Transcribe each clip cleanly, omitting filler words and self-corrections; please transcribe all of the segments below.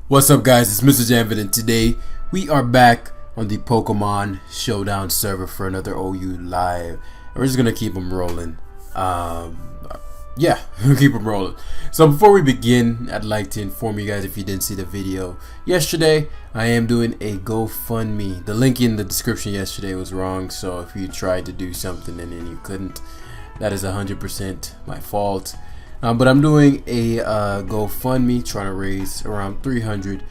What's up, guys? It's Mrjamvad, and today we are back on the Pokemon Showdown server for another OU live. And we're just gonna keep them rolling. Yeah, we'll keep them rolling. So before we begin, I'd like to inform you guys, if you didn't see the video yesterday, I am doing a GoFundMe. The link in the description yesterday was wrong, so if you tried to do something and then you couldn't, that is 100% my fault. But I'm doing a GoFundMe, trying to raise around 300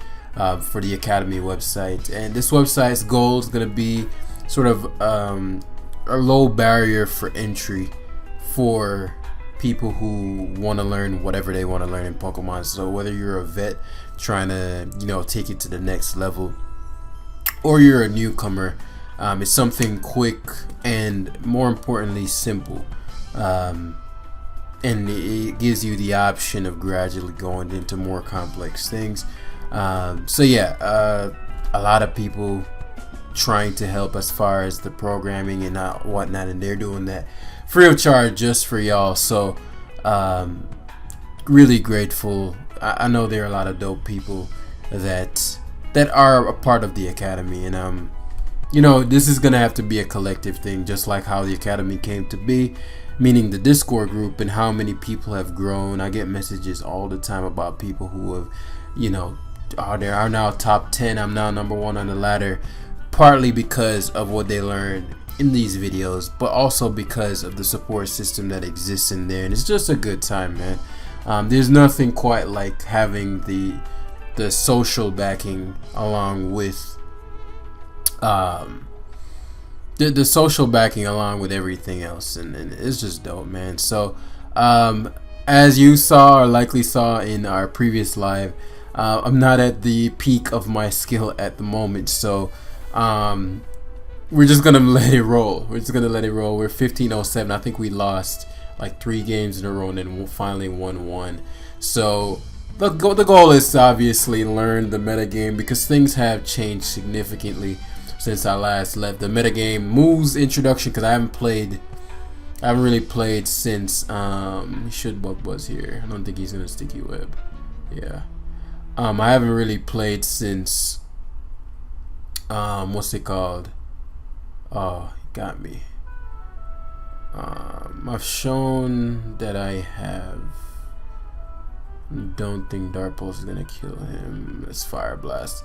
for the Academy website. And this website's goal is going to be sort of a low barrier for entry for people who want to learn whatever they want to learn in Pokemon. So whether you're a vet trying to take it to the next level, or you're a newcomer, it's something quick and, more importantly, simple. And it gives you the option of gradually going into more complex things. So yeah, a lot of people trying to help as far as the programming and whatnot, and they're doing that free of charge just for y'all. So really grateful. I know there are a lot of dope people that are a part of the Academy, and this is gonna have to be a collective thing, just like how the Academy came to be, meaning the Discord group, and how many people have grown. I get messages all the time about people who have, are now top 10. I'm now number 1 on the ladder, partly because of what they learned in these videos, but also because of the support system that exists in there. And it's just a good time, man. There's nothing quite like having the social backing along with the social backing along with everything else, and it's just dope, man. So as you saw, or likely saw in our previous live, I'm not at the peak of my skill at the moment, so we're just gonna let it roll. We're 1507. I think we lost like 3 games in a row and then finally won 1. So the goal is to obviously learn the metagame, because things have changed significantly since I last left. The metagame moves introduction, because I haven't really played since Shudbug was here. I don't think he's gonna sticky web. Yeah. I haven't really played since what's it called? Oh, he got me. I've shown that I have. Don't think Dark Pulse is gonna kill him. It's Fire Blast.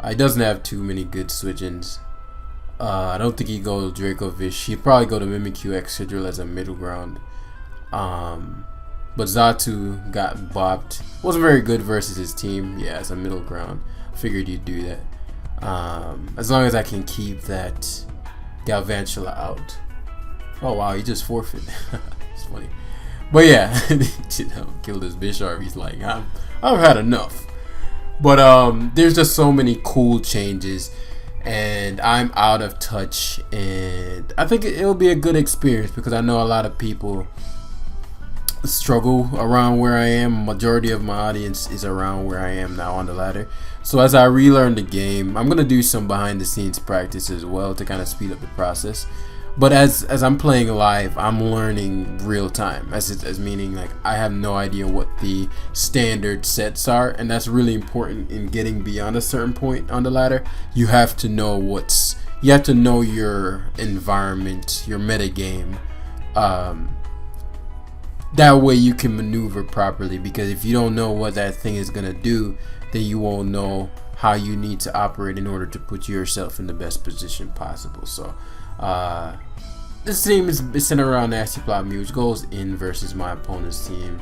He doesn't have too many good switch-ins. I don't think he'd go Dracovish. He'd probably go to Mimikyu Excadrill as a middle ground. But Xatu got bopped. Wasn't very good versus his team. Yeah, as a middle ground. Figured you'd do that. As long as I can keep that Galvantula out. Oh wow, he just forfeit. It's funny. But yeah, killed his Bisharp. He's like, I've had enough. But there's just so many cool changes, and I'm out of touch, and I think it'll be a good experience, because I know a lot of people struggle around where I am. Majority of my audience is around where I am now on the ladder. So as I relearn the game, I'm gonna do some behind the scenes practice as well to kind of speed up the process. But as I'm playing live, I'm learning real time, as meaning, like, I have no idea what the standard sets are, and that's really important in getting beyond a certain point on the ladder. You have to know your environment, your meta game. That way you can maneuver properly, because if you don't know what that thing is gonna do, then you won't know how you need to operate in order to put yourself in the best position possible. So this team is centered around Nasty Plot Mew, which goes in versus my opponent's team.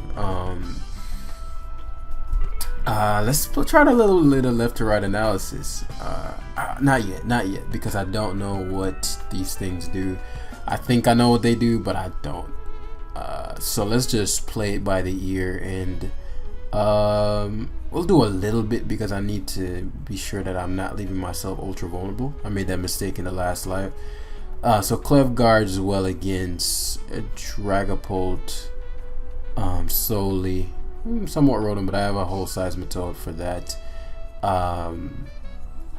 Let's try a little left to right analysis. Not yet, because I don't know what these things do. I think I know what they do, but I don't. So let's just play it by the ear, and we'll do a little bit, because I need to be sure that I'm not leaving myself ultra vulnerable. I made that mistake in the last live. So Clef guards well against Dragapult, solely. Somewhat Rotom, but I have a whole Seismitoad for that.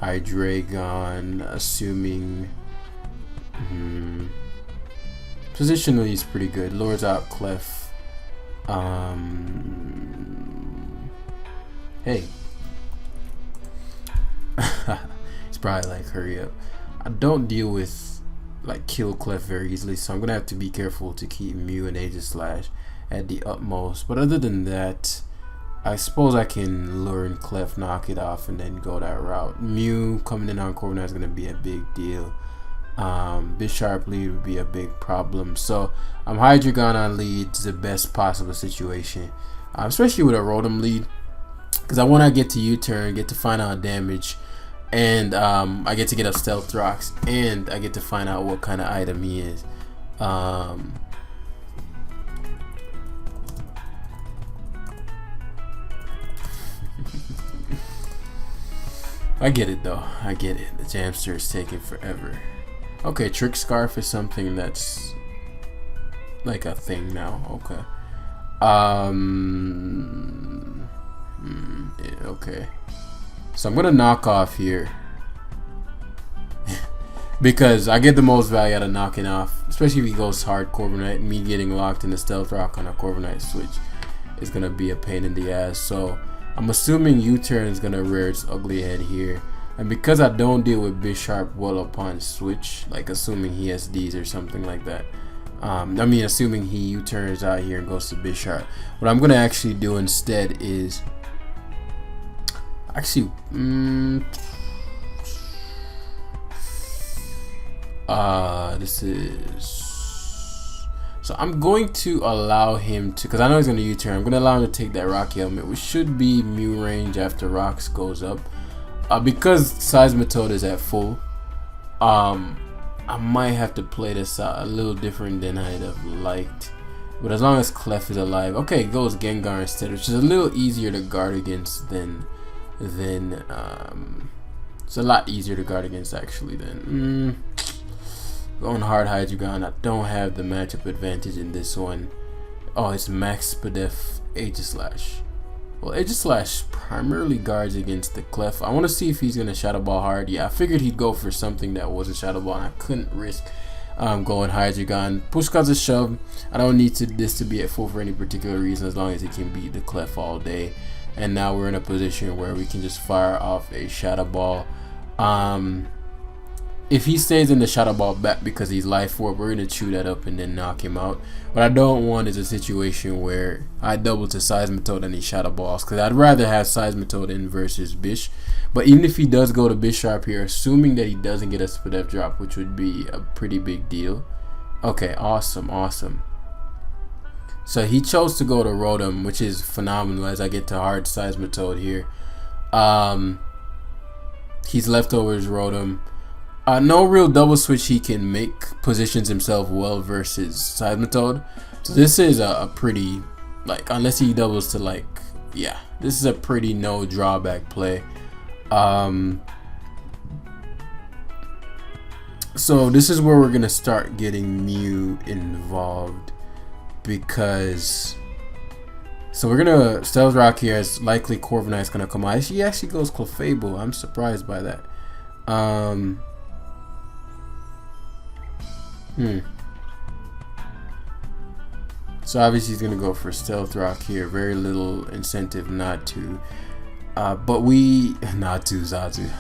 Hydreigon, assuming positionally is pretty good. Lures out Clef. Hey, He's probably like, hurry up. I don't deal with like kill Clef very easily, so I'm gonna have to be careful to keep Mew and Aegis Slash at the utmost. But other than that, I suppose I can lure in Clef, knock it off, and then go that route. Mew coming in on Corviknight is gonna be a big deal. Bisharp lead would be a big problem. So Hydreigon on lead is the best possible situation, especially with a Rotom lead, because I want to get to U-turn, get to find out damage, and I get to get up Stealth Rocks, and I get to find out what kind of item he is. I get it though. I get it. The Jamster is taking forever. Okay, Trick Scarf is something that's like a thing now. Okay. Yeah, okay. So I'm gonna knock off here because I get the most value out of knocking off, especially if he goes hard Corviknight. Me getting locked in the Stealth Rock on a Corviknight switch is gonna be a pain in the ass. So I'm assuming U-turn is gonna rear its ugly head here. And because I don't deal with Bisharp well upon switch, like assuming he has Ds or something like that, I mean assuming he U-turns out here and goes to Bisharp, what I'm gonna actually do instead is actually this is, so I'm going to allow him to, because I know he's gonna U-turn, I'm gonna allow him to take that Rocky Helmet, which should be Mew range after Rocks goes up. Because Seismitoad is at full, I might have to play this out a little different than I'd have liked. But as long as Clef is alive, okay, it goes Gengar instead, which is a little easier to guard against than it's a lot easier to guard against actually than going hard Hydreigon. I don't have the matchup advantage in this one. Oh, it's Max Spadef Aegis Slash. Well, Aegis Slash primarily guards against the Clef. I want to see if he's going to Shadow Ball hard. Yeah, I figured he'd go for something that was a Shadow Ball, and I couldn't risk going Hydreigon. Push comes a shove. I don't need this to be at full for any particular reason, as long as it can beat the Clef all day. And now we're in a position where we can just fire off a Shadow Ball. If he stays in the Shadow Ball back because he's Life Orb, we're going to chew that up and then knock him out. What I don't want is a situation where I double to Seismitoad and he Shadow Balls, because I'd rather have Seismitoad in versus Bish. But even if he does go to Bisharp here, assuming that he doesn't get a Spadef drop, which would be a pretty big deal. Okay, awesome, awesome. So he chose to go to Rotom, which is phenomenal as I get to hard Seismitoad here. He's leftovers Rotom. No real double switch he can make, positions himself well versus Seismitoad. So this is a pretty, like, unless he doubles to like, yeah, this is a pretty no drawback play. So this is where we're gonna start getting Mew involved, because so we're gonna Stealth Rock here, as likely Corviknight's gonna come out. He actually goes Clefable. I'm surprised by that. So obviously he's gonna go for Stealth Rock here. Very little incentive not to. But we not to Zazu.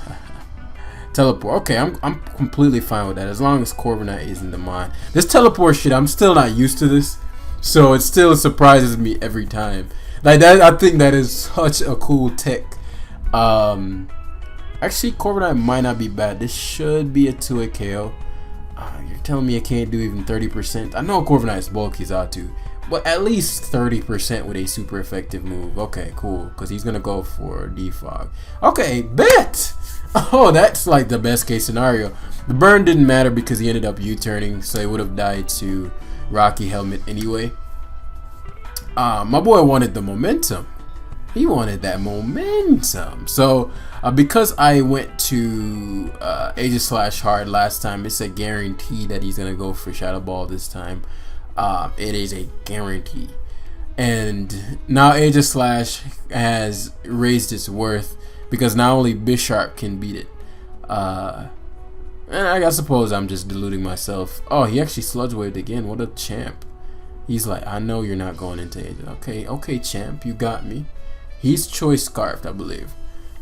Teleport. Okay, I'm completely fine with that as long as Corviknight isn't the mine. This teleport shit, I'm still not used to this, so it still surprises me every time. Like that, I think that is such a cool tech. Actually, Corviknight might not be bad. This should be a 2-hit KO. You're telling me I can't do even 30%? I know Corviknight's bulky Zatu, but at least 30% with a super effective move. Okay, cool, because he's gonna go for defog. Okay, bet. Oh, that's like the best case scenario. The burn didn't matter because he ended up U-turning, so he would have died to Rocky Helmet anyway. My boy wanted the momentum. He wanted that momentum. So because I went to Aegis Slash hard last time, it's a guarantee that he's gonna go for Shadow Ball this time. It is a guarantee. And now Aegis Slash has raised its worth, because not only Bisharp can beat it. And I suppose I'm just deluding myself. Oh, he actually Sludge Waved again. What a champ. He's like, I know you're not going into Aegis. Okay, champ, you got me. He's Choice Scarfed, I believe.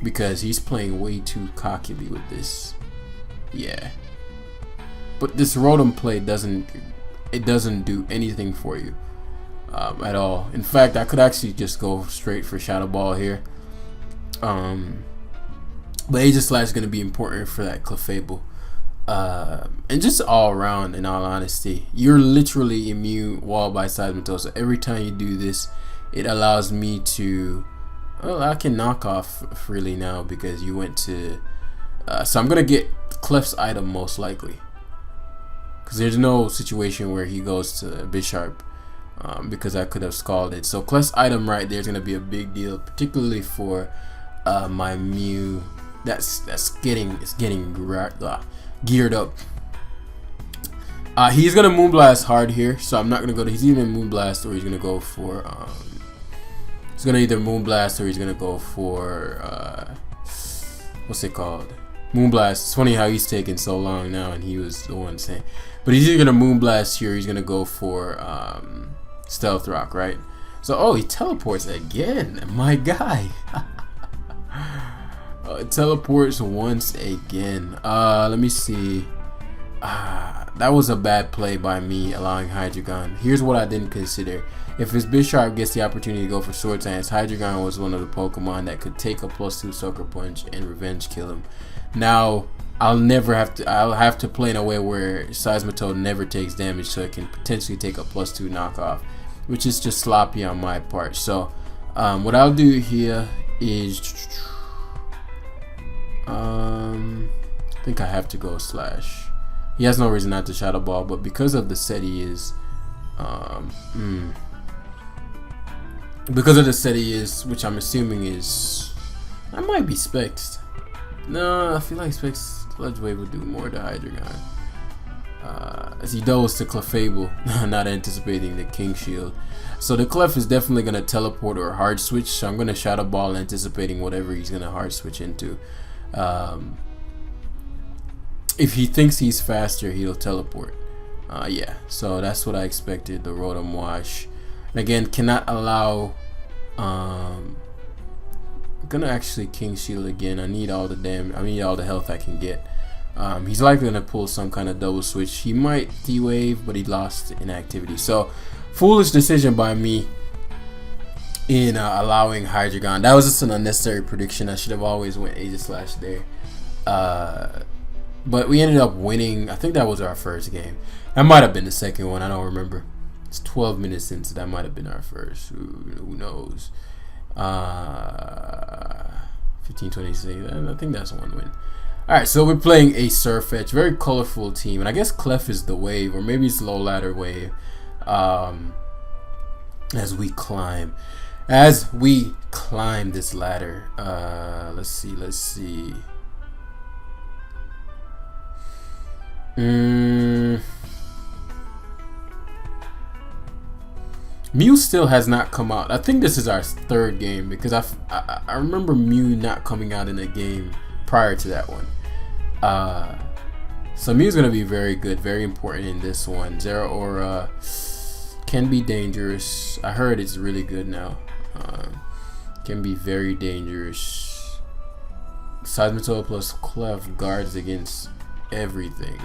because he's playing way too cockily with this. Yeah. But this Rotom play doesn't do anything for you at all. In fact, I could actually just go straight for Shadow Ball here. But Aegislash is going to be important for that Clefable. And just all around, in all honesty, you're literally immune wall by Seismitoad. So every time you do this, it allows me to, well, I can knock off freely now because you went to, so I'm going to get Clef's item most likely. Because there's no situation where he goes to Bisharp, because I could have scalded. So Clef's item right there is going to be a big deal, particularly for my Mew. That's getting geared up. He's gonna Moonblast hard here, so I'm not gonna go to. He's either Moonblast or he's gonna go for. He's gonna either Moonblast or he's gonna go for. What's it called? Moonblast. It's funny how he's taking so long now, and he was the one saying. But he's either gonna Moonblast here. Or he's gonna go for Stealth Rock, right? So he teleports again. My guy. It teleports once again. Let me see. That was a bad play by me, allowing Hydreigon. Here's what I didn't consider. If his Bisharp gets the opportunity to go for Sword Dance, Hydreigon was one of the Pokemon that could take a +2 Sucker Punch and revenge kill him. Now, I'll have to play in a way where Seismitoad never takes damage, so it can potentially take a +2 knockoff, which is just sloppy on my part. So, what I'll do here is... I think I have to go Slash. He has no reason not to Shadow Ball, but because of the set he is, because of the set he is, which I'm assuming is, I might be Specs. No, I feel like Specs Sludge Wave will do more to Hydreigon. As he goes to Clefable, not anticipating the King Shield. So the Clef is definitely gonna teleport or hard switch. So I'm gonna Shadow Ball, anticipating whatever he's gonna hard switch into. If he thinks he's faster, he'll teleport. Yeah, so that's what I expected. The Rotom Wash. And again, cannot allow. I'm gonna actually King Shield again. I need all the damage. I need all the health I can get. He's likely gonna pull some kind of double switch. He might D-Wave, but he lost inactivity. So, foolish decision by me in allowing Hydreigon. That was just an unnecessary prediction. I should have always went Aegislash there. But we ended up winning. I think that was our first game. That might have been the second one. I don't remember. It's 12 minutes in, so that might have been our first. Who knows? 15-26. I think that's one win. Alright, so we're playing a Surfetch. Very colorful team. And I guess Clef is the wave, or maybe it's low ladder wave. As we climb. As we climb this ladder. Let's see. Mew still has not come out. I think this is our third game because I remember Mew not coming out in a game prior to that one. So Mew's gonna be very good, very important in this one. Zero Aura can be dangerous. I heard it's really good now. Can be very dangerous. Seismitoad plus Clef guards against everything.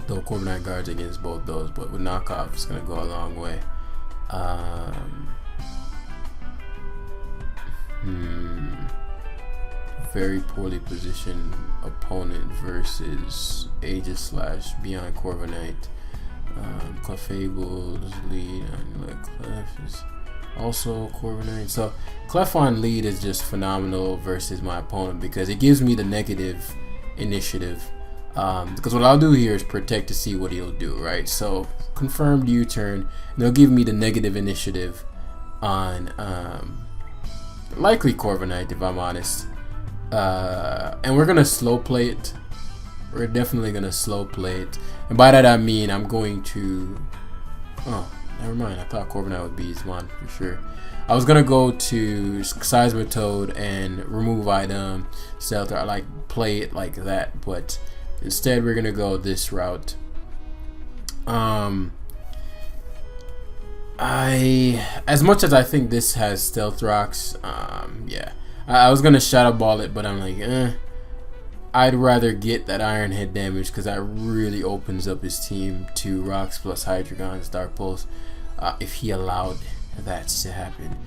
Though Corviknight guards against both those, but with knockoff it's gonna go a long way. Very poorly positioned opponent versus Aegislash beyond Corviknight. Clefable's lead on Clef is also Corviknight. So Clef on lead is just phenomenal versus my opponent because it gives me the negative initiative. Because what I'll do here is protect to see what he'll do, right? So confirmed U-turn, and they'll give me the negative initiative on likely Corviknight if I'm honest. And we're gonna slow play it. We're definitely gonna slow play it, and by that I mean I'm going to. Oh, never mind. I thought Corviknight would be his one for sure. I was gonna go to Seismitoad and remove item, Stealth, like play it like that, but instead we're gonna go this route. as much as I think this has stealth rocks, yeah, I was gonna shadow ball it, but I'm like, I'd rather get that iron head damage because that really opens up his team to rocks plus hydrogons, dark pulse, if he allowed that to happen.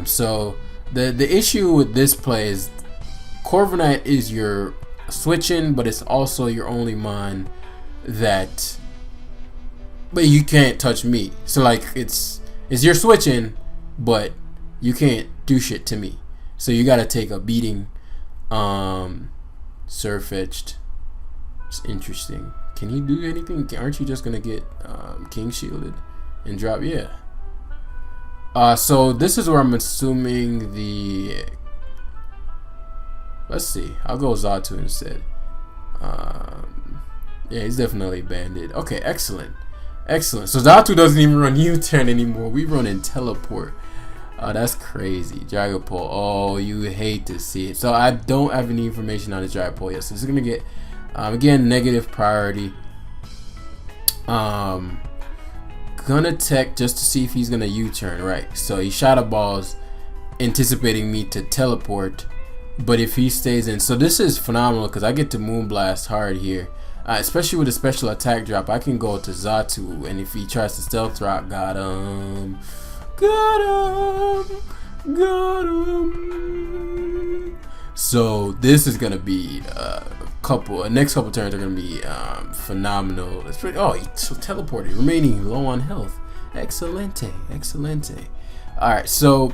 So the issue with this play is Corviknight is your switch-in, but it's also your only mon that, but you can't touch me. So like it's your switch-in, but you can't do shit to me. So you gotta take a beating. Surfetched. It's interesting. Can he do anything? Aren't you just gonna get king shielded and drop? Yeah. So this is where I'm assuming the. Let's see. I'll go Zatu instead. Yeah, he's definitely banded. Okay, excellent. Excellent. So Zatu doesn't even run U-turn anymore. We run in teleport. That's crazy. Dragapult. Oh, you hate to see it. So I don't have any information on the Dragapult yet. So this is gonna get again negative priority. Gonna tech just to see if he's gonna U-turn. Right. So he shadow balls, anticipating me to teleport. But if he stays in, so this is phenomenal because I get to Moonblast hard here. Especially with a special attack drop, I can go to Zatu, and if he tries to stealth rock, got him. So this is gonna be next couple turns are gonna be phenomenal. It's pretty. Oh, he teleported, remaining low on health. Excelente. All right, so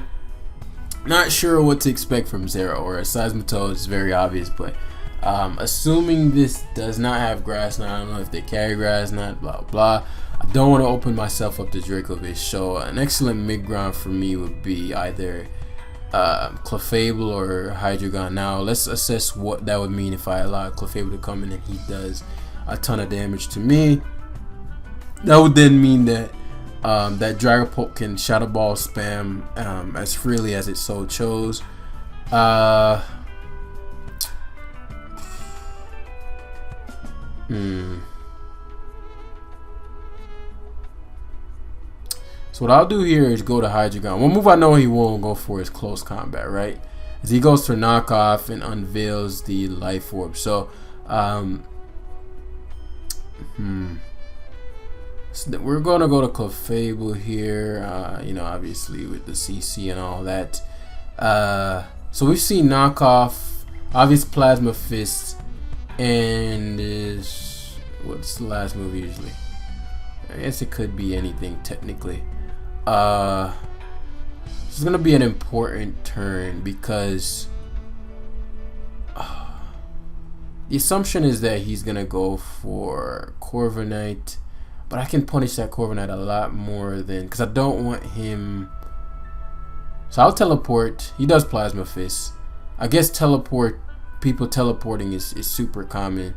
not sure what to expect from Zero or a Seismitoad is very obvious, but assuming this does not have Grass Knot, I don't know if they carry Grass Knot, blah blah. I don't want to open myself up to Dracovish, so an excellent mid-ground for me would be either Clefable or Hydreigon. Now let's assess what that would mean if I allow Clefable to come in and he does a ton of damage to me. That would then mean that that Dragapult can Shadow Ball spam as freely as it so chose. So what I'll do here is go to Hydreigon. One move I know he won't go for is close combat, right? As he goes for knockoff and unveils the life orb. So, so we're gonna go to Clefable here. You know, obviously with the CC and all that. So we've seen knockoff, obvious Plasma Fist, and is what's the last move usually? I guess it could be anything technically. This is gonna be an important turn because the assumption is that he's gonna go for Corviknight, but I can punish that Corviknight a lot more than, because I don't want him. So I'll teleport. He does Plasma Fist. I guess people teleporting is super common,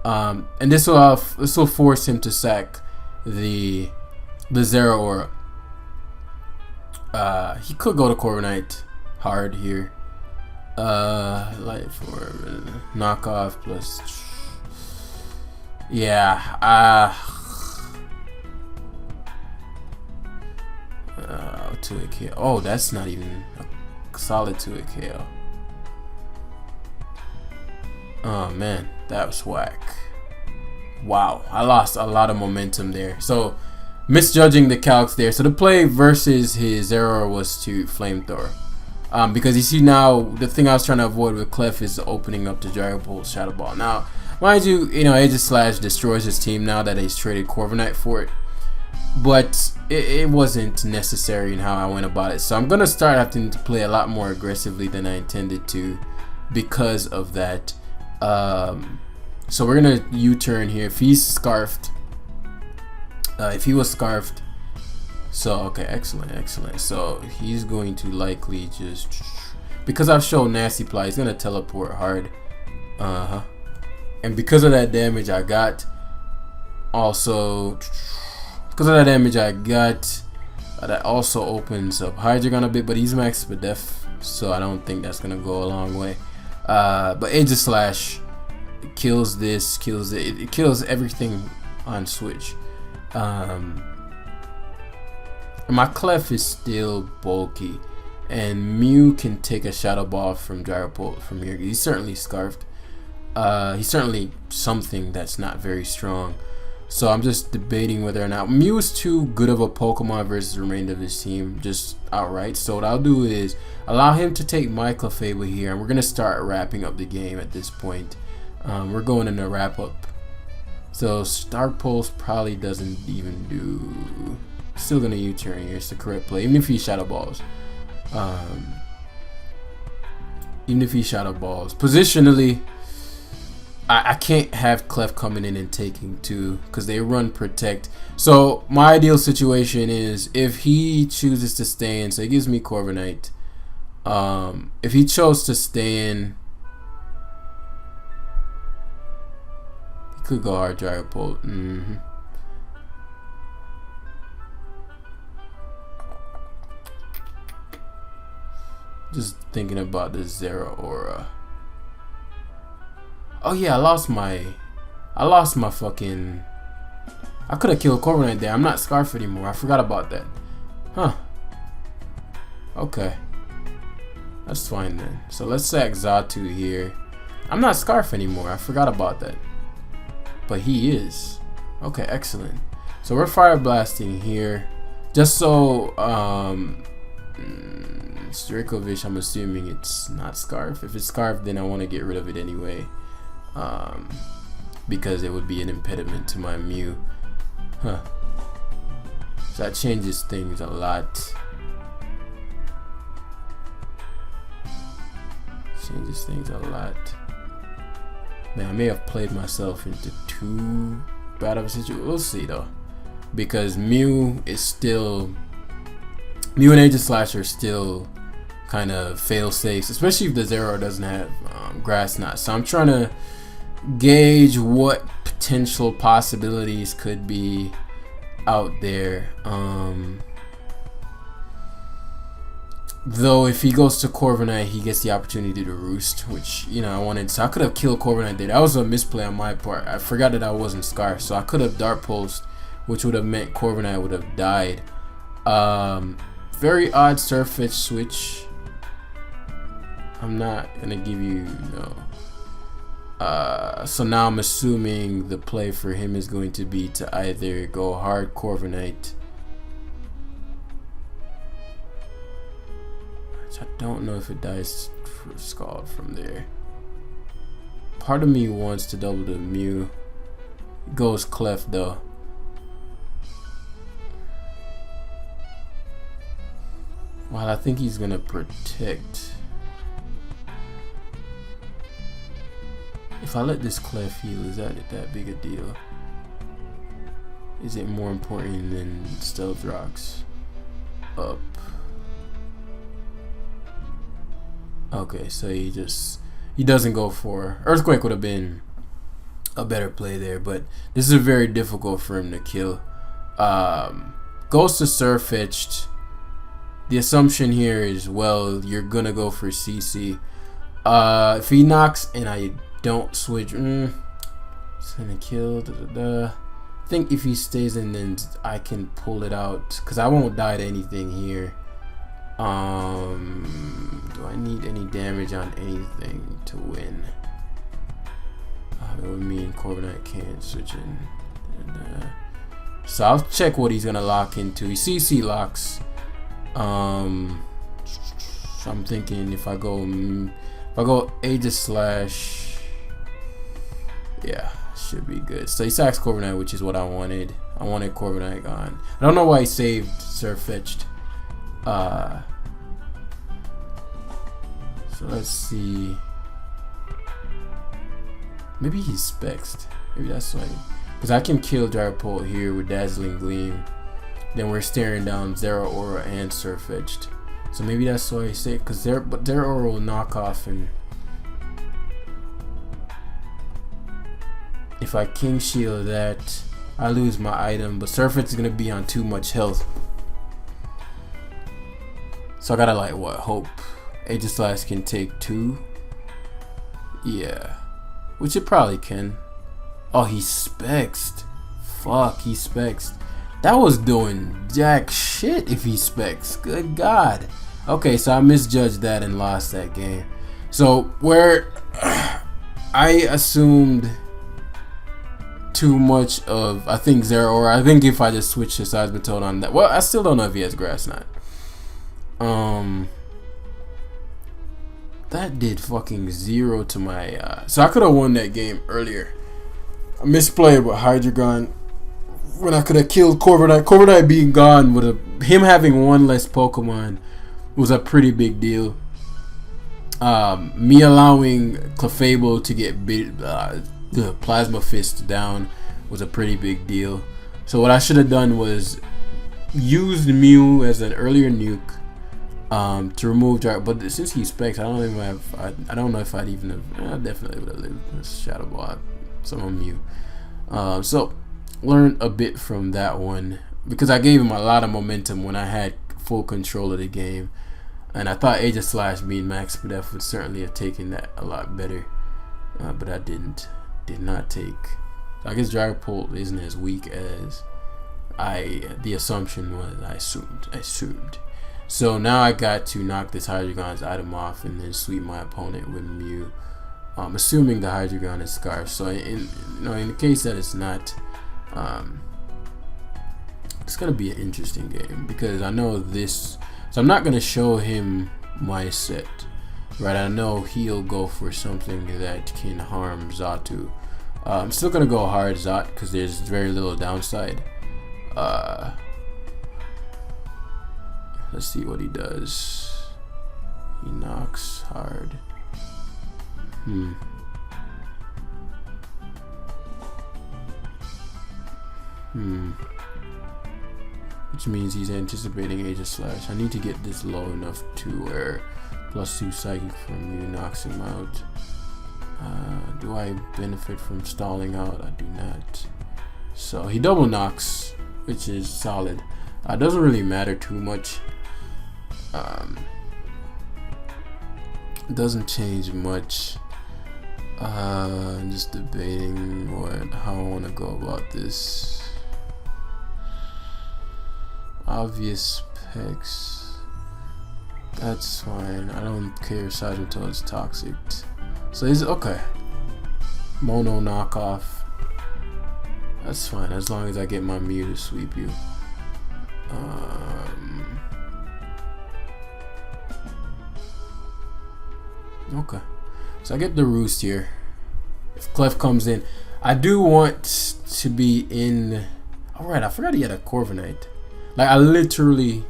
and this will force him to sack the Zero Aura. He could go to Corviknight hard here. Life Orb, knockoff plus. Yeah. 2-hit KO. Oh, that's not even a solid 2-hit KO. Oh man, that was whack. Wow, I lost a lot of momentum there. So misjudging the calcs there. So the play versus his error was to flamethrower. Because you see now, the thing I was trying to avoid with Clef is opening up the Dragapult Shadow Ball. Now, mind you, Aegis destroys his team now that he's traded Corviknight for it. But it wasn't necessary in how I went about it. So I'm going to start having to play a lot more aggressively than I intended to because of that. So we're going to U-turn here. If he's scarfed, if he was scarfed, so okay, excellent. So he's going to likely just, because I've shown Nasty Ply, he's gonna teleport hard. And because of that damage I got, that also opens up Hydreigon a bit, but he's max for def, so I don't think that's gonna go a long way. But Aegis Slash kills this, it kills everything on Switch. My Clef is still bulky, and Mew can take a Shadow Ball from Gyropolt from here. He's certainly scarfed. He's certainly something that's not very strong. So I'm just debating whether or not Mew is too good of a Pokemon versus the remainder of his team, just outright. So what I'll do is allow him to take my Clefable here, and we're gonna start wrapping up the game at this point. We're going in a wrap up. So Star Pulse probably doesn't even do. Still gonna U-turn here. It's the correct play, even if he Shadow Balls. Even if he Shadow Balls, positionally, I can't have Clef coming in and taking two because they run Protect. So my ideal situation is if he chooses to stay in. So he gives me Corviknight. If he chose to stay in, he could go hard Gyropolt. Just thinking about the Zero Aura. Oh yeah, I lost my fucking. I could have killed Corviknight there. I'm not Scarf anymore. I forgot about that. Huh. Okay. That's fine then. So let's sack Xatu here. I'm not Scarf anymore. I forgot about that. But he is. Okay, excellent. So we're Fire Blasting here. Just so Strakovic, I'm assuming it's not Scarf. If it's Scarf, then I want to get rid of it anyway. Because it would be an impediment to my Mew. Huh. So that changes things a lot. Changes things a lot. Man, I may have played myself into too bad of a situation. We'll see though. Because Mew is still. Mew and Aegislash are still kind of fail safes, especially if the Zero doesn't have Grass Knot. So I'm trying to gauge what potential possibilities could be out there. Though if he goes to Corviknight, he gets the opportunity to Roost, which, you know, I wanted. So I could have killed Corviknight there. That was a misplay on my part. I forgot that I wasn't Scarf, so I could have Dart Pulsed, which would have meant Corviknight would have died. Very odd Surfetch switch. I'm not gonna give you no. So now I'm assuming the play for him is going to be to either go hard Corviknight, which I don't know if it dies for Scald from there. Part of me wants to double the Mew. Goes Clef though. Well, I think he's gonna Protect. If I let this Clef heal, is that big a deal? Is it more important than Stealth Rocks? Up. Okay, so he doesn't go for Earthquake. Would have been a better play there, but this is very difficult for him to kill. Goes to Surfetched. The assumption here is, well, you're gonna go for CC. If he knocks and I don't switch, it's gonna kill. I think if he stays in, then I can pull it out because I won't die to anything here. Do I need any damage on anything to win? It would mean Corviknight can't switch in. So I'll check what he's gonna lock into. He CC locks. So I'm thinking if I go Aegislash, yeah, should be good. So he sacks Corviknight, which is what I wanted. I wanted Corviknight gone. I don't know why he saved Surfetched. So let's see. Maybe he's Spexed. Maybe that's why. Because I can kill Gyropolt here with Dazzling Gleam. Then we're staring down Zero Aura and Surfetched. So maybe that's why I say, because their Aura will knock off, and if I King Shield that, I lose my item, but Surfetched is gonna be on too much health. So I gotta like hope Aegislash can take 2. Yeah. Which it probably can. Oh, he's Spexed. Fuck, he's Spexed. That was doing jack shit if he specs. Good God. Okay, so I misjudged that and lost that game. So where I assumed too much of, I think Zero, or I think if I just switch to Seismitoad on that. Well, I still don't know if he has Grass Knot. That did fucking 0 to my. So I could have won that game earlier. I misplayed with Hydreigon when I could have killed Corviknight. Corviknight being gone with him having one less Pokemon was a pretty big deal. Me allowing Clefable to get the Plasma Fist down was a pretty big deal. So what I should have done was used Mew as an earlier nuke to remove Dragon. But since he specs, I don't even have. I don't know if I'd even have. I definitely would have lived Shadow Ball. Some on Mew. So learned a bit from that one because I gave him a lot of momentum when I had full control of the game, and I thought Aegis Slash being Max Spadef would certainly have taken that a lot better, but I did not take. So I guess Dragapult isn't as weak as the assumption was. I assumed. So now I got to knock this Hydreigon's item off and then sweep my opponent with Mew. Assuming the Hydreigon is Scarf. So in the case that it's not, it's gonna be an interesting game because I know this. So I'm not gonna show him my set, right? I know he'll go for something that can harm Xatu. I'm still gonna go hard Zot because there's very little downside. Let's see what he does. He knocks hard. Which means he's anticipating Aegis Slash. I need to get this low enough to where +2 Psychic from Mew knocks him out. Do I benefit from stalling out? I do not. So he double knocks, which is solid. Doesn't really matter too much. Doesn't change much. I'm just debating how I want to go about this. Obvious pecs. That's fine. I don't care if Seismitoad's toxic. So he's okay. Mono knockoff. That's fine as long as I get my Mew to sweep you. Okay. So I get the Roost here. If Clef comes in, I do want to be in. Alright, I forgot he had a Corviknight. Like, I literally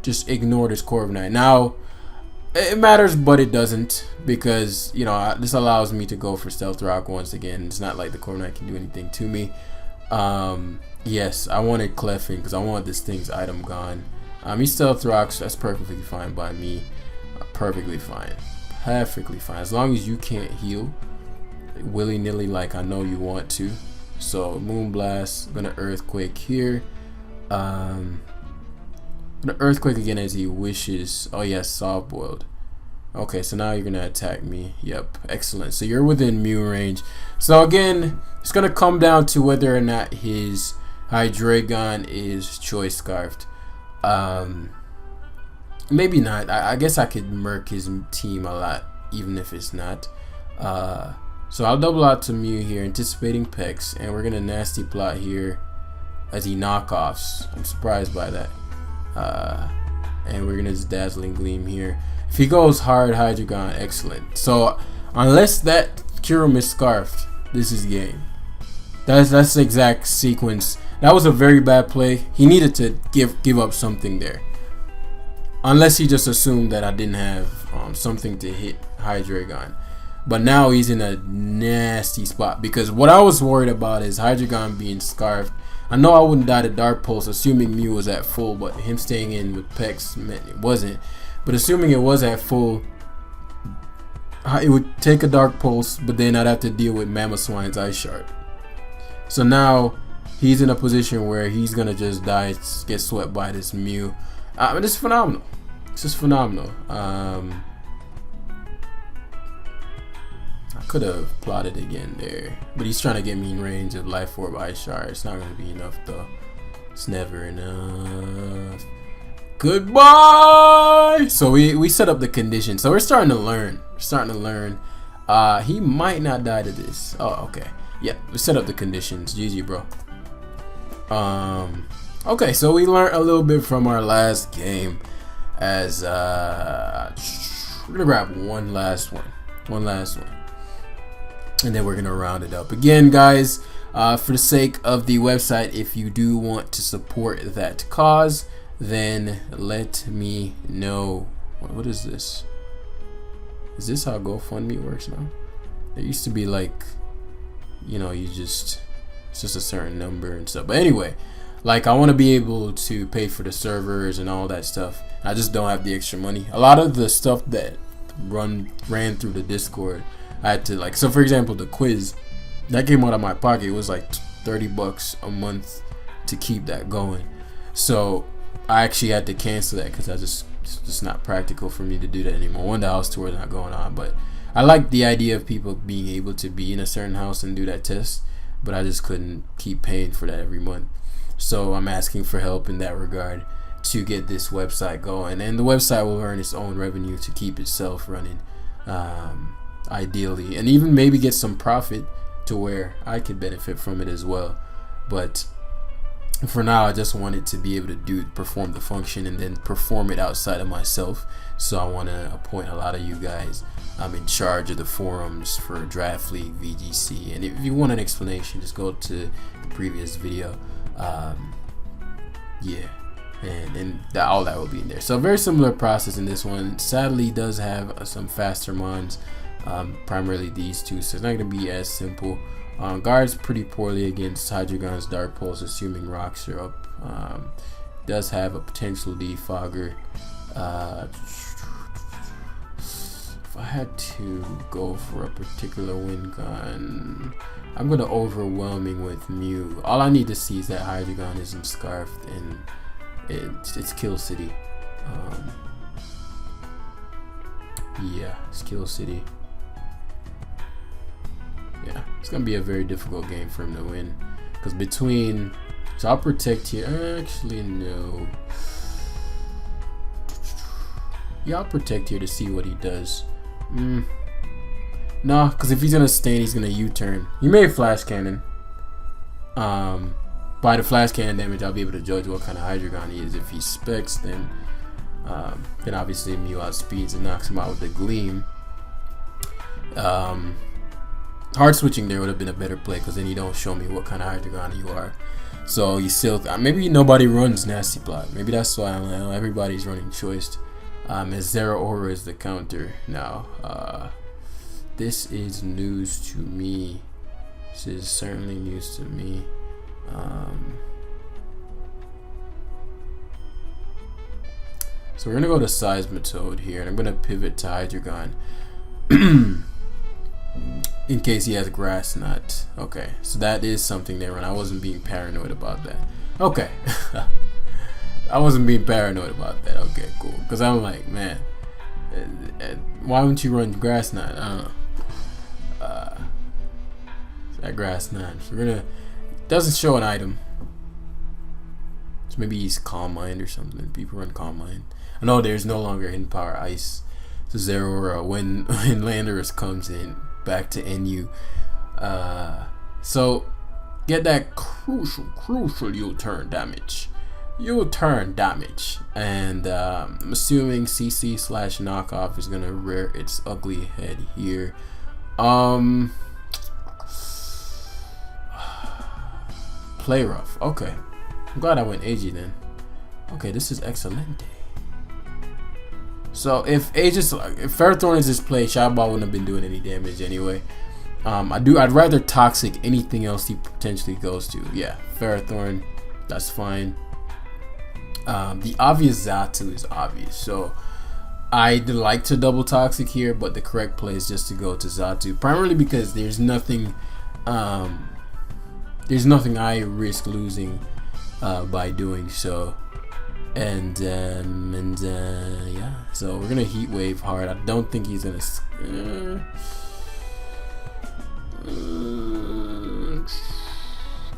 just ignored his Corviknight. Now, it matters, but it doesn't. Because, this allows me to go for Stealth Rock once again. It's not like the Corviknight can do anything to me. Yes, I wanted Clef in because I want this thing's item gone. He Stealth Rocks. That's perfectly fine by me. Perfectly fine. Perfectly fine. As long as you can't heal willy-nilly like I know you want to. So Moonblast, gonna Earthquake here. Gonna Earthquake again as he wishes. Oh yes, Soft Boiled. Okay, so now you're gonna attack me. Yep, excellent. So you're within Mew range. So again, it's gonna come down to whether or not his Hydreigon is Choice Scarfed. Maybe not. I guess I could murk his team a lot, even if it's not. So I'll double out to Mew here, anticipating Pex, and we're gonna Nasty Plot here as he knockoffs. I'm surprised by that. And we're gonna just Dazzling Gleam here. If he goes hard Hydreigon, excellent. So unless that Kyurem is Scarfed, this is game. That's the exact sequence. That was a very bad play. He needed to give up something there. Unless he just assumed that I didn't have something to hit Hydreigon. But now he's in a nasty spot. Because what I was worried about is Hydreigon being Scarfed. I know I wouldn't die to Dark Pulse assuming Mew was at full. But him staying in with Pex meant it wasn't. But assuming it was at full, it would take a Dark Pulse. But then I'd have to deal with Mamoswine's Ice Shard. So now he's in a position where he's going to just die, get swept by this Mew. This is phenomenal. This is phenomenal. I could have plotted again there, but he's trying to get me in range of Life Orb Ice Shard. It's not going to be enough though. It's never enough. Goodbye. So we set up the conditions. So we're starting to learn. He might not die to this. Oh, okay. Yeah, we set up the conditions. GG, bro. Okay, so we learned a little bit from our last game. As we're gonna grab one last one, and then we're gonna round it up. Again, guys, for the sake of the website, if you do want to support that cause, then let me know. What is this? Is this how GoFundMe works now? There used to be like, you know, it's just a certain number and stuff. But anyway, like I want to be able to pay for the servers and all that stuff. I just don't have the extra money. A lot of the stuff that ran through the Discord, I had to like. So for example, the quiz that came out of my pocket. It was like $30 a month to keep that going. So I actually had to cancel that because it's just not practical for me to do that anymore. One, the house tour is not going on, but I like the idea of people being able to be in a certain house and do that test, but I just couldn't keep paying for that every month. So I'm asking for help in that regard to get this website going, and the website will earn its own revenue to keep itself running, ideally, and even maybe get some profit to where I could benefit from it as well. But for now, I just wanted to be able to perform the function and then perform it outside of myself. So I want to appoint a lot of you guys. I'm in charge of the forums for Draft League, VGC, and if you want an explanation, just go to the previous video. Yeah, and all that will be in there. So very similar process in this one. Sadly, does have some faster mons, primarily these two, so it's not going to be as simple. Guards pretty poorly against Hydreigon's Dark Pulse, assuming rocks are up. Does have a potential defogger. If I had to go for a particular wind gun, I'm going to overwhelming with MEW. All I need to see is that Hydreigon isn't scarfed and it's Kill City. Yeah, it's Kill City. Yeah, it's gonna be a very difficult game for him to win, because between, so I'll protect here. Actually, no. Yeah, I'll protect here to see what he does. Nah, because if he's gonna stay, he's gonna U-turn. He may flash cannon. By the flash cannon damage, I'll be able to judge what kind of Hydreigon he is. If he specs, then obviously MEW outspeeds and knocks him out with the gleam. Hard switching there would have been a better play, because then you don't show me what kind of Hydreigon you are. So you still, maybe nobody runs Nasty Plot. Maybe that's why everybody's running Choiced. As Zero Aura is the counter now. This is news to me. This is certainly news to me. So we're gonna go to Seismitoad here, and I'm gonna pivot to Hydreigon. In case he has Grass Knot. Okay, so that is something there, and I wasn't being paranoid about that. Okay. I wasn't being paranoid about that. Okay, cool. Because I'm like, man, why wouldn't you run Grass Knot? I don't know. That Grass Knot. So we're gonna, doesn't show an item. So maybe he's Calm Mind or something. People run Calm Mind. I know there's no longer Hidden Power Ice. So Zero, when Landorus comes in, back to NU. So get that crucial U-turn damage. And I'm assuming CC/knockoff is gonna rear its ugly head here. Play rough. Okay, I'm glad I went AG then. Okay, this is excelente. So if Ferrothorn is just played, Shadow Ball wouldn't have been doing any damage anyway. I'd rather Toxic anything else he potentially goes to. Yeah, Ferrothorn, that's fine. The obvious Xatu is obvious, so I'd like to double Toxic here, but the correct play is just to go to Xatu, primarily because there's nothing I risk losing by doing so. And yeah, so we're gonna Heat Wave hard. I don't think he's gonna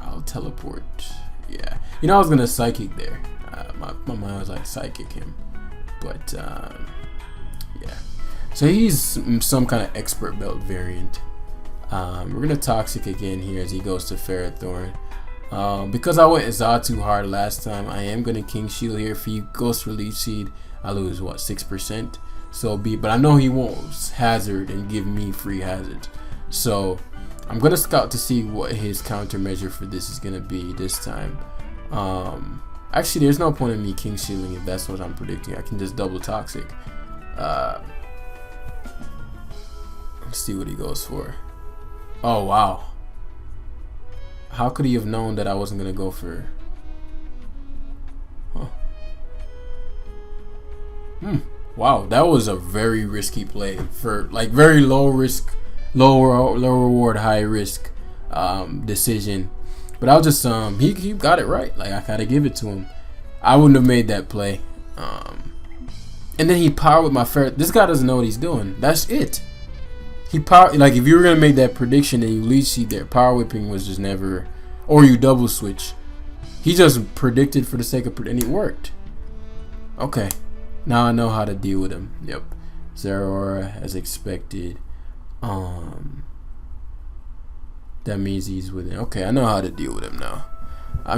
I'll teleport. Yeah, You know, I was gonna psychic there. My mind was like psychic him, but yeah. So he's some kind of expert belt variant. We're gonna toxic again here as he goes to Ferrothorn. Because I went Zatu hard last time, I am gonna King Shield here. If he goes for Leaf Seed, I lose what, 6%. So but I know he won't hazard and give me free hazards. So I'm gonna scout to see what his countermeasure for this is gonna be this time. Actually, there's no point in me King Shielding if that's what I'm predicting. I can just double toxic. Let's see what he goes for. Oh wow. How could he have known that I wasn't gonna go for? Huh. Wow, that was a very risky play for like very low risk, low reward, high risk decision. But I'll just he got it right. Like I gotta give it to him. I wouldn't have made that play. And then he powered with my ferret. This guy doesn't know what he's doing. That's it. He power like if you were gonna make that prediction and you lead seed there, power whipping was just never, or you double switch. He just predicted for the sake of and it worked. Okay, now I know how to deal with him. Yep, Zero Aura as expected. That means he's within. Okay, I know how to deal with him now.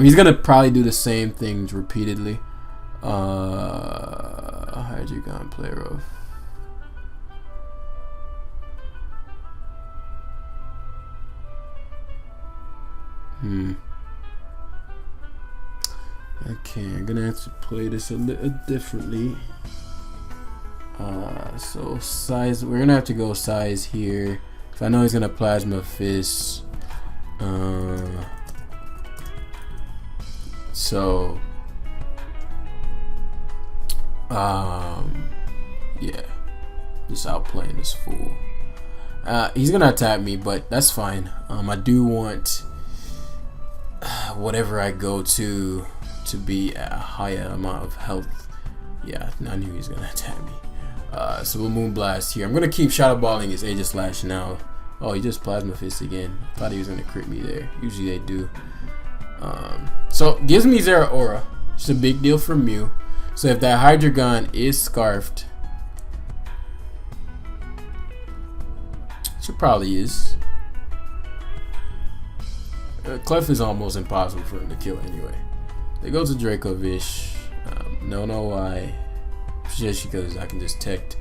He's gonna probably do the same things repeatedly. Hydreigon play rough. Okay, I'm gonna have to play this a little differently. So size, we're gonna have to go size here. So I know he's gonna Plasma Fist. Yeah, just outplaying this fool. He's gonna attack me, but that's fine. I do want whatever I go to be at a higher amount of health. Yeah, I knew he was gonna attack me. So we'll Moonblast here. I'm gonna keep Shadow Balling his Aegislash now. Oh, he just Plasma Fist again. Thought he was gonna crit me there. Usually they do. So gives me Zero Aura. It's a big deal for Mew. So if that Hydreigon is scarfed, which it probably is. Clef is almost impossible for him to kill anyway. They go to Dracovish. Don't know why. Just because I can just tech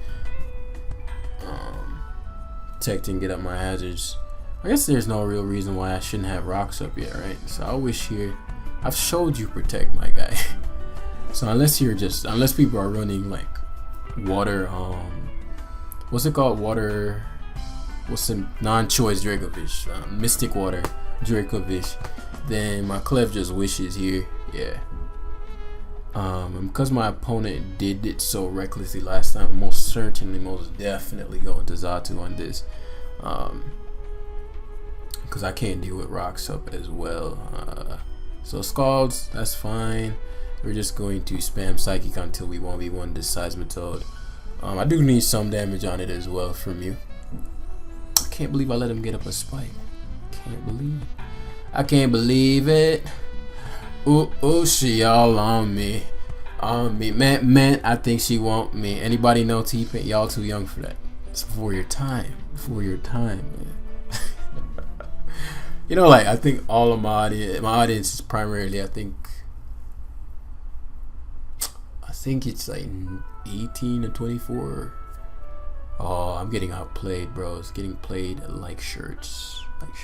and get up my hazards. I guess there's no real reason why I shouldn't have rocks up yet, right? So I'll wish here. I've showed you protect, my guy. So unless people are running like water, what's it called? Water. What's the non-choice Dracovish? Mystic Water Dracovish. Then my Clef just wishes here. Yeah. Because my opponent did it so recklessly last time, I'm most definitely going to Zatu on this. Because I can't deal with rocks up as well. So Scalds, that's fine. We're just going to spam Psychic until we 1v1 this Seismitoad. I do need some damage on it as well from you. I can't believe I let him get up a spike. I can't believe it. Ooh, she all on me. Man, I think she want me. Anybody know T-Pain? Y'all too young for that. It's before your time. Man. You know, like, I think all of my audience is primarily, I think it's like 18 to 24. Oh, I'm getting outplayed, bro. It's getting played like shirts. Like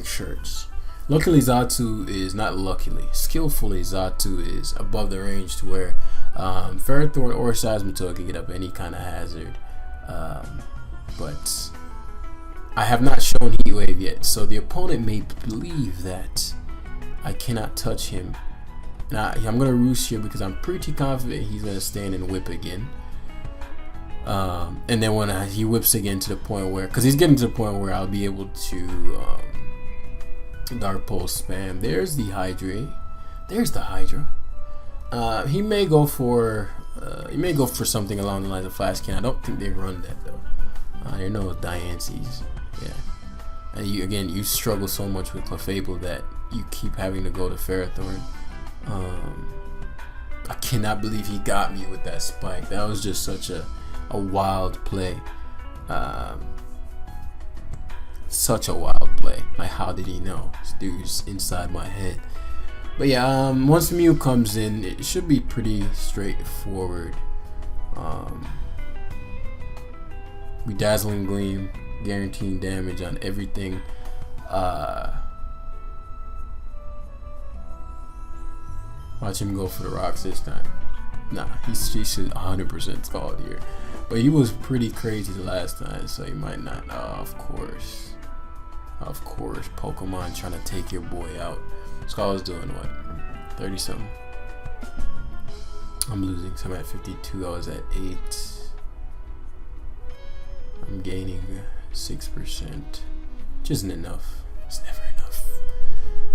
shirts. Luckily, Zatu is not luckily. Skillfully, Zatu is above the range to where Ferrothorn or Seismitoad can get up any kind of hazard. But I have not shown Heat Wave yet, so the opponent may believe that I cannot touch him. Now I'm gonna roost here because I'm pretty confident he's gonna stand and whip again. And then when he whips again to the point where, because he's getting to the point where I'll be able to Dark Pulse spam. There's the Hydra. There's the Hydra. He may go for something along the lines of Flash Can. I don't think they run that though. There are no Diancies. Yeah. And you struggle so much with Clefable that you keep having to go to Ferrothorn. I cannot believe he got me with that spike. That was just such a wild play. Such a wild play. Like, how did he know? This dude's inside my head. But yeah, once Mew comes in, it should be pretty straightforward. We Dazzling Gleam, guaranteeing damage on everything. Watch him go for the rocks this time. Nah, he should 100% Scald here. But he was pretty crazy the last time, so he might not. Of course. Of course, Pokemon trying to take your boy out. Scald's doing what? 30 something. I'm losing, so I'm at 52. I was at 8. I'm gaining 6%. Which isn't enough. It's never enough.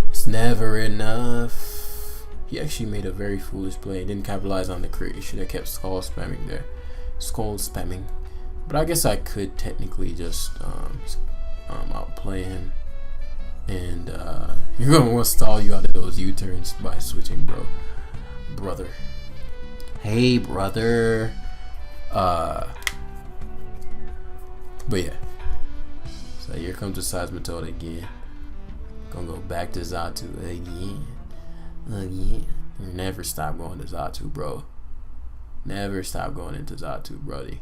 It's never enough. He actually made a very foolish play. He didn't capitalize on the crit. He should have kept Skull spamming there. Skull spamming. But I guess I could technically just outplay him. And you're going to want to stall you out of those U-turns by switching, brother. Hey, brother. But yeah. So here comes the Seismitoad again. Gonna go back to Xatu again. Never stop going to Xatu, bro. Never stop going into Xatu, brody.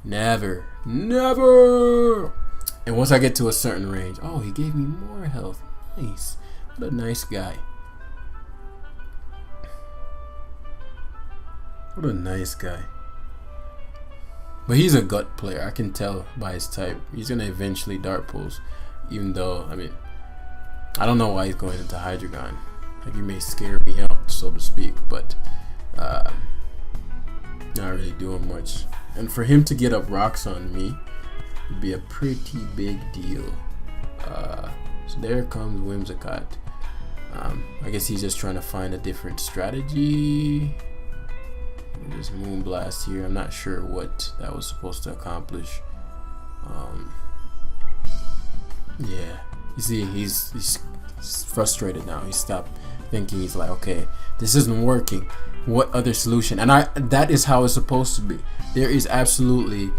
Never. And once I get to a certain range, oh, he gave me more health. Nice. What a nice guy. What a nice guy. But he's a gut player. I can tell by his type. He's gonna eventually Dart Pulse. Even though, I mean, I don't know why he's going into Hydreigon. Like, he may scare me out, so to speak, but not really doing much. And for him to get up rocks on me would be a pretty big deal. So there comes Whimsicott. I guess he's just trying to find a different strategy. This Moonblast here, I'm not sure what that was supposed to accomplish. Yeah, you see, he's frustrated now. He stopped thinking. He's like, okay, this isn't working. What other solution? And that is how it's supposed to be. There is absolutely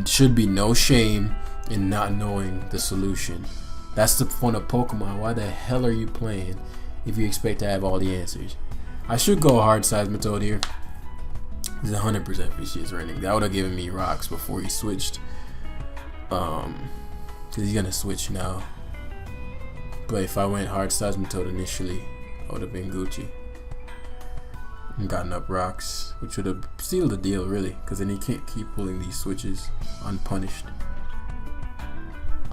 should be no shame in not knowing the solution. That's the fun of Pokemon. Why the hell are you playing if you expect to have all the answers? I should go hard Seismitoad here. He's 100% Vicious running. That would have given me rocks before he switched. Cause he's gonna switch now. But if I went hard Seismitoad initially, I would have been Gucci and gotten up rocks, which would have sealed the deal really. Cause then he can't keep pulling these switches unpunished.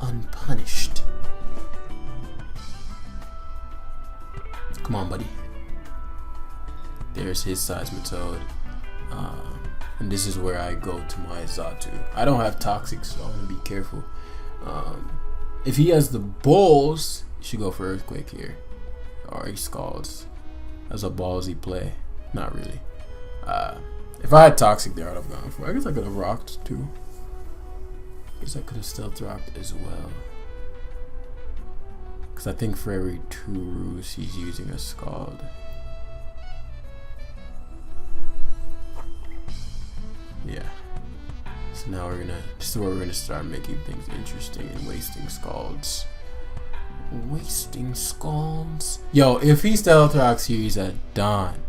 Unpunished. Come on, buddy. There's his Seismitoad. And this is where I go to my Xatu. I don't have Toxic, so I want to be careful. If he has the balls, you should go for Earthquake here. Or he Scalds. That's a ballsy play. Not really. If I had Toxic there, I'd have gone for it. I guess I could have rocked too. I guess I could have Stealth Rocked as well. Because I think for every 2 Roos, he's using a Scald. Yeah. So now this is where we're gonna start making things interesting and wasting Scalds. Wasting Scalds. Yo, if he Stealth Rocks here, he's a Don.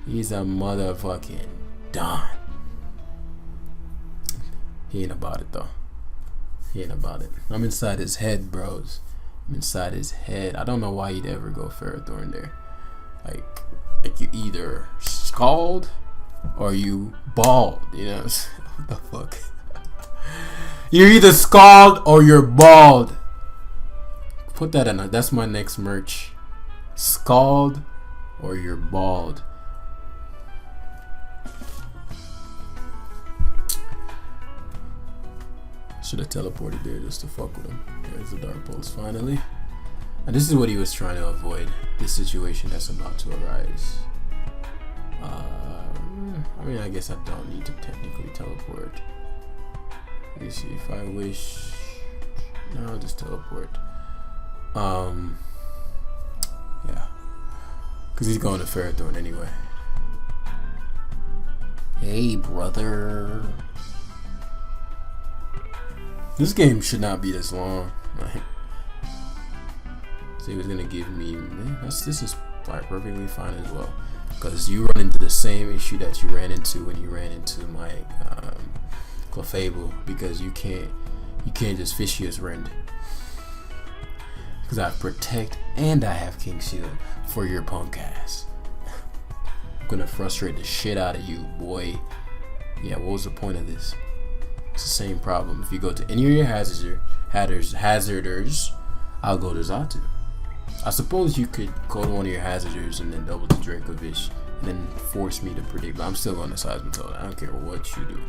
He's a motherfucking Don. He ain't about it though. He ain't about it. I'm inside his head, bros. I'm inside his head. I don't know why he'd ever go Ferrothorn there. Like you either Scald or you bald, you know? What the fuck? You're either Scald or you're bald. Put that in. That's my next merch. Scald or you're bald. Should have teleported there just to fuck with him. There's the Dark Pulse finally. And this is what he was trying to avoid. This situation that's about to arise. I mean, I guess I don't need to technically teleport. Let me see if I wish. No, I'll just teleport. Yeah. Because he's going to Ferrothorn anyway. Hey, brother. This game should not be this long. So he was going to give me... This is perfectly fine as well. Because you run into the same issue that you ran into when you ran into my Clefable. Because you can't just Fishious Rend. Because I have Protect and I have King Shield for your punk ass. I'm gonna frustrate the shit out of you, boy. Yeah, what was the point of this? It's the same problem. If you go to any of your hazarders, I'll go to Xatu. I suppose you could go to one of your hazarders and then double to Dracovish and then force me to predict, but I'm still going to Seismitoad. I don't care what you do.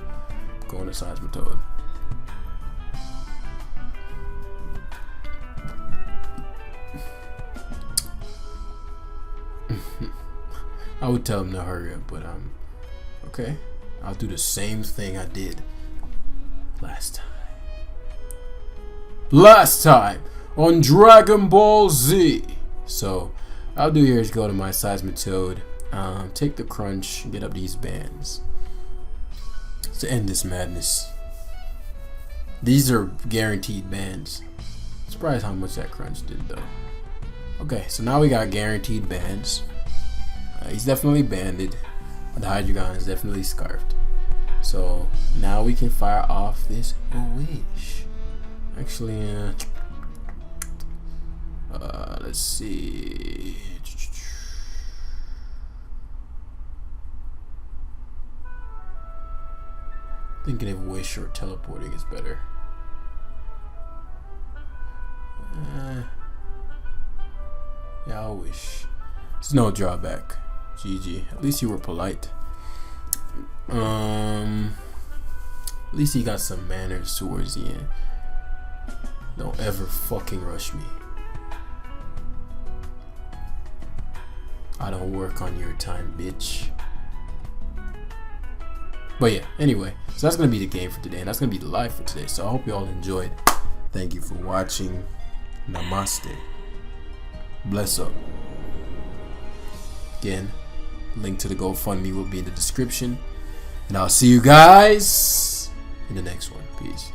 I'm going to Seismitoad. I would tell him to hurry up, but okay. I'll do the same thing I did last time on Dragon Ball Z. So I'll do here is go to my Seismitoad, take the crunch, get up these bands to end this madness. These are guaranteed bands. Surprised how much that crunch did though. Okay, so now we got guaranteed bands. He's definitely banded. The Hydreigon is definitely scarfed. So now we can fire off this wish. Actually, let's see. Thinking if wish or teleporting is better. Yeah, I'll wish. There's no drawback. GG. At least you were polite. At least he got some manners towards the end. Don't ever fucking rush me. I don't work on your time, bitch. But yeah, anyway, so that's gonna be the game for today, and that's gonna be the live for today. So I hope you all enjoyed. Thank you for watching. Namaste. Bless up. Again, link to the GoFundMe will be in the description. And I'll see you guys in the next one. Peace.